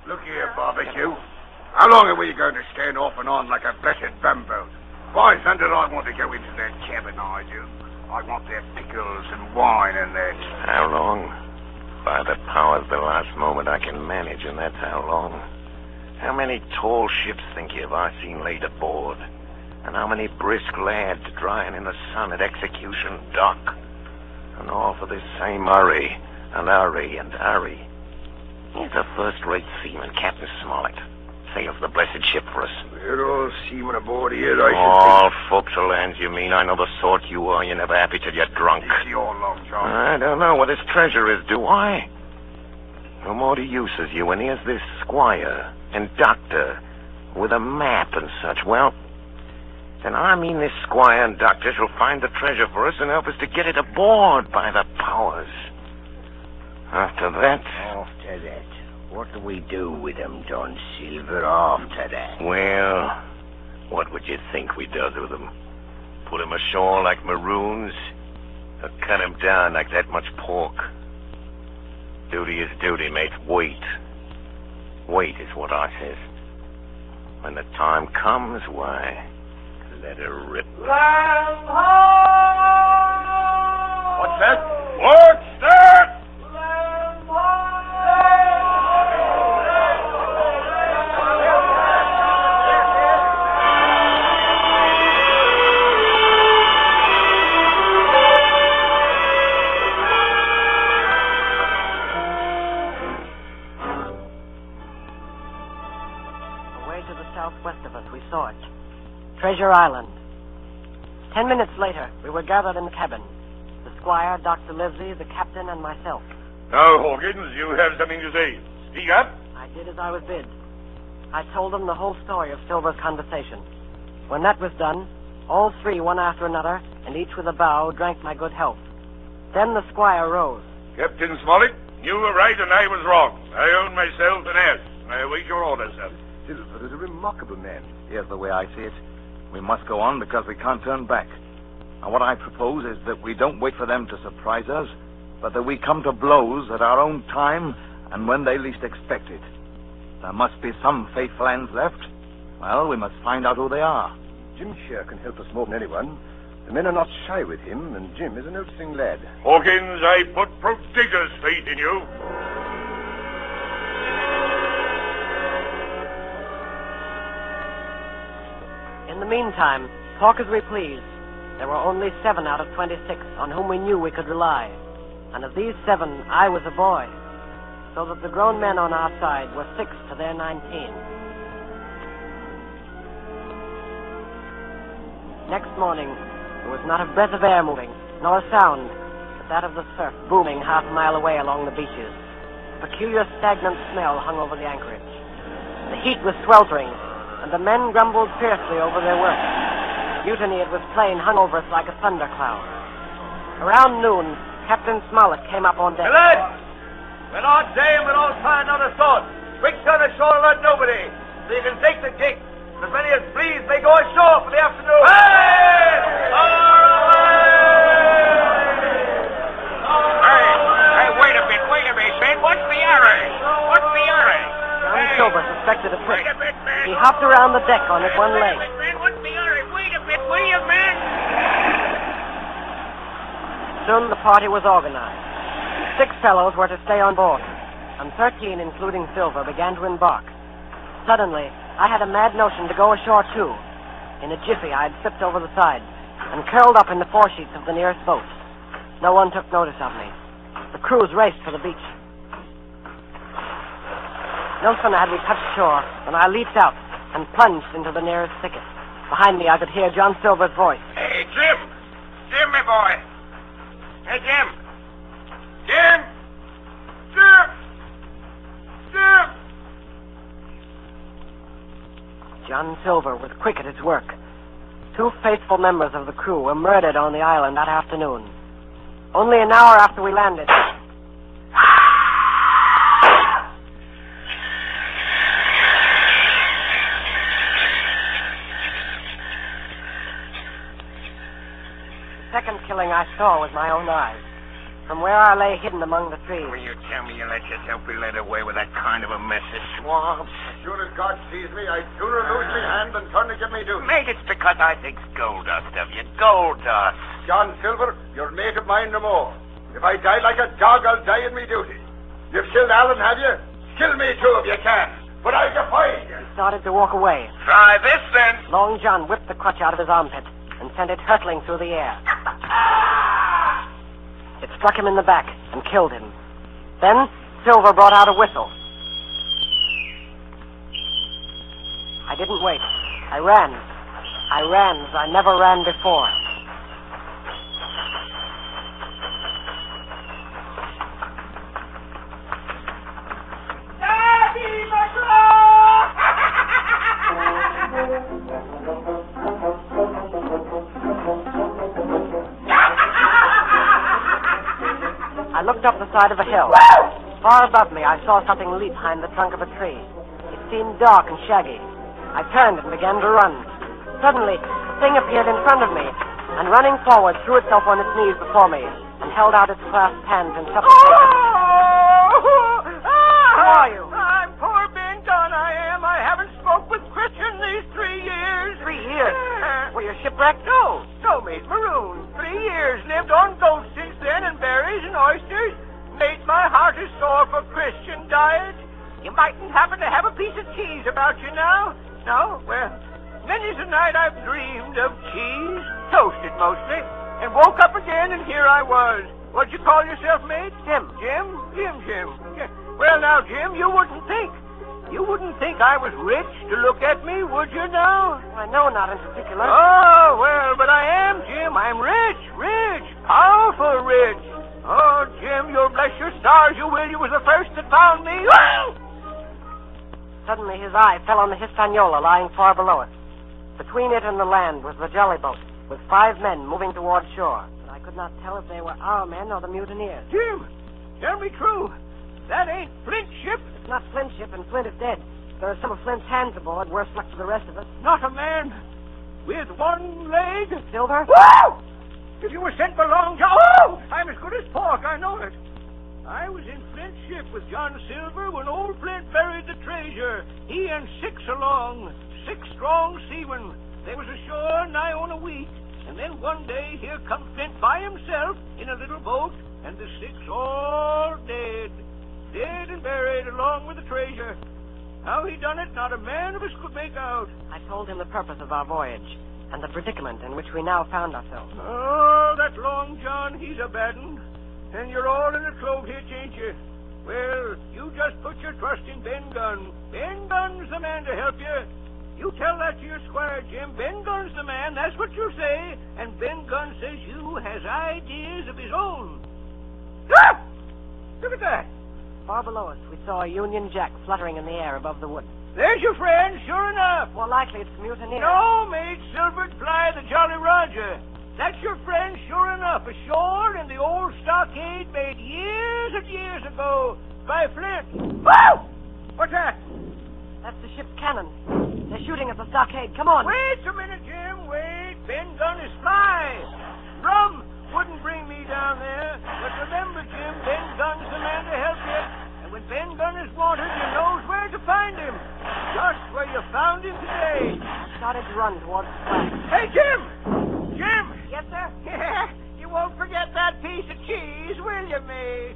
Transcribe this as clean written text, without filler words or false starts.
Look here, Barbecue. How long are we going to stand off and on like a blessed bumboat? By thunder, I want to go into that cabin, I do. I want their pickles and wine and that. How long? By the powers, the last moment I can manage, and that's how long. How many tall ships, think you, have I seen laid aboard? And how many brisk lads drying in the sun at Execution Dock? And all for this same hurry, and hurry, and hurry. He's a first-rate seaman, Captain Smollett. Sails the blessed ship for us. We're all seamen aboard here, I should All forecastle hands, you mean? I know the sort you are. You're never happy till you're drunk. It's your long job. I don't know what his treasure is, do I? No more to use as you, and here's this squire and doctor with a map and such. Well, then I mean this squire and doctor shall find the treasure for us and help us to get it aboard by the powers. After that... After that, what do we do with them, Don Silver, after that? Well, what would you think we does with them? Put 'em ashore like maroons? Or cut 'em down like that much pork? Duty is duty, mate. Wait. Wait is what I says. When the time comes, why, let her rip. Land ho! What's that? What's that? Land ho! Away to the southwest of us, we saw it. Treasure Island. 10 minutes later, we were gathered in the cabin. The squire, Dr. Livesey, the captain, and myself. Now, Hawkins, you have something to say. Speak up. I did as I was bid. I told them the whole story of Silver's conversation. When that was done, all three, one after another, and each with a bow, drank my good health. Then the squire rose. Captain Smollett, you were right and I was wrong. I own myself an ass. I await your orders, sir. Silver is a remarkable man. Here's the way I see it. We must go on because we can't turn back. And what I propose is that we don't wait for them to surprise us, but that we come to blows at our own time and when they least expect it. There must be some faithful hands left. Well, we must find out who they are. Jim Shear can help us more than anyone. The men are not shy with him, and Jim is a noticing lad. Hawkins, I put prodigious faith in you. In the meantime, talk as we please, there were only 7 out of 26 on whom we knew we could rely. And of these 7, I was a boy, so that the grown men on our side were 6 to their 19. Next morning, there was not a breath of air moving, nor a sound, but that of the surf booming half a mile away along the beaches. A peculiar stagnant smell hung over the anchorage. The heat was sweltering, and the men grumbled fiercely over their work. Mutiny, it was plain, hung over us like a thundercloud. Around noon, Captain Smollett came up on deck. Lads, we're all day and we're all trying another sort. Quick turn ashore and let nobody, so you can take the gig. As many as please may go ashore for the afternoon. Hey! Hey, wait a minute, Ben. What's the hurry? John Silver suspected a trick. He hopped around the deck on his one leg. What's the hurry? Wait a bit, will you, man? Soon the party was organized. 6 fellows were to stay on board, and 13, including Silver, began to embark. Suddenly, I had a mad notion to go ashore, too. In a jiffy, I had slipped over the side and curled up in the foresheets of the nearest boat. No one took notice of me. The crews raced for the beach. No sooner had we touched shore than I leaped out and plunged into the nearest thicket. Behind me, I could hear John Silver's voice. Hey, Jim! Jim, my boy! Hey, Jim! Jim! John Silver was quick at his work. 2 faithful members of the crew were murdered on the island that afternoon. Only an hour after we landed... The second killing I saw with my own eyes. From where I lay hidden among the trees. Will you tell me you let yourself be led away with that kind of a mess this swabs. As soon as God sees me, I'd sooner lose me hand than turn to give me duty. Mate, it's because I think's gold dust of you. Gold dust. John Silver, you're a mate of mine no more. If I die like a dog, I'll die in me duty. You've killed Alan, have you? Kill me too if you can. But I defy you. He started to walk away. Try this, then. Long John whipped the crutch out of his armpit and sent it hurtling through the air. It struck him in the back and killed him. Then Silver brought out a whistle. I didn't wait. I ran. I ran as I never ran before. I looked up the side of a hill. Far above me, I saw something leap behind the trunk of a tree. It seemed dark and shaggy. I turned and began to run. Suddenly, a thing appeared in front of me, and running forward, threw itself on its knees before me, and held out its clasped hands in supplication. Who are you? I'm poor Ben Gunn, I am. I haven't spoke with Christian these 3 years. 3 years? Were you shipwrecked? No, mate, marooned. 3 years, lived on goats since then, and berries and oysters. Mate, my heart is sore for Christian diet. You mightn't happen to have a piece of cheese about you now? No? Well, many's a night I've dreamed of cheese, toasted mostly, and woke up again, and here I was. What'd you call yourself, mate? Jim. Jim. Well, now, Jim, you wouldn't think I was rich to look at me, would you now? I know not in particular. Oh, well, but I am, Jim. I'm rich, powerful rich. Oh, Jim, you'll bless your stars, you will. You was the first that found me. Suddenly his eye fell on the Hispaniola lying far below us. Between it and the land was the jolly boat, with 5 men moving toward shore. But I could not tell if they were our men or the mutineers. Jim, tell me true. That ain't Flint's ship. It's not Flint's ship, and Flint is dead. There are some of Flint's hands aboard. Worse luck for the rest of us. Not a man with one leg. Silver? Woo! If you were sent for Long John... Oh! I'm as good as pork, I know it. I was in Flint's ship with John Silver when old Flint buried the treasure. He and 6 along. 6 strong seamen. They was ashore nigh on a week. And then one day here come Flint by himself in a little boat, and the 6 all dead. Dead and buried along with the treasure. How he done it, not a man of us could make out. I told him the purpose of our voyage, and the predicament in which we now found ourselves. Oh, that Long John, he's a bad un. And you're all in a clove hitch, ain't you? Well, you just put your trust in Ben Gunn. Ben Gunn's the man to help you. You tell that to your squire, Jim. Ben Gunn's the man, that's what you say. And Ben Gunn says you has ideas of his own. Ah! Look at that. Far below us, we saw a Union Jack fluttering in the air above the woods. There's your friend, sure enough. More likely it's mutineers. No, mate, Silver Fly, the Jolly Roger. That's your friend, sure enough, ashore in the old stockade made years and years ago by Flint. Woo! What's that? That's the ship's cannon. They're shooting at the stockade. Come on. Wait a minute, Jim. Wait. Ben Gunn is fly. Rum wouldn't bring me down there. But remember, Jim, Ben Gunn's the man to help you. And when Ben Gunn is wanted, you knows where to find him. Just where you found him today. I started to run towards the flag. Hey, Jim! Jim! Yes, sir? You won't forget that piece of cheese, will you, mate?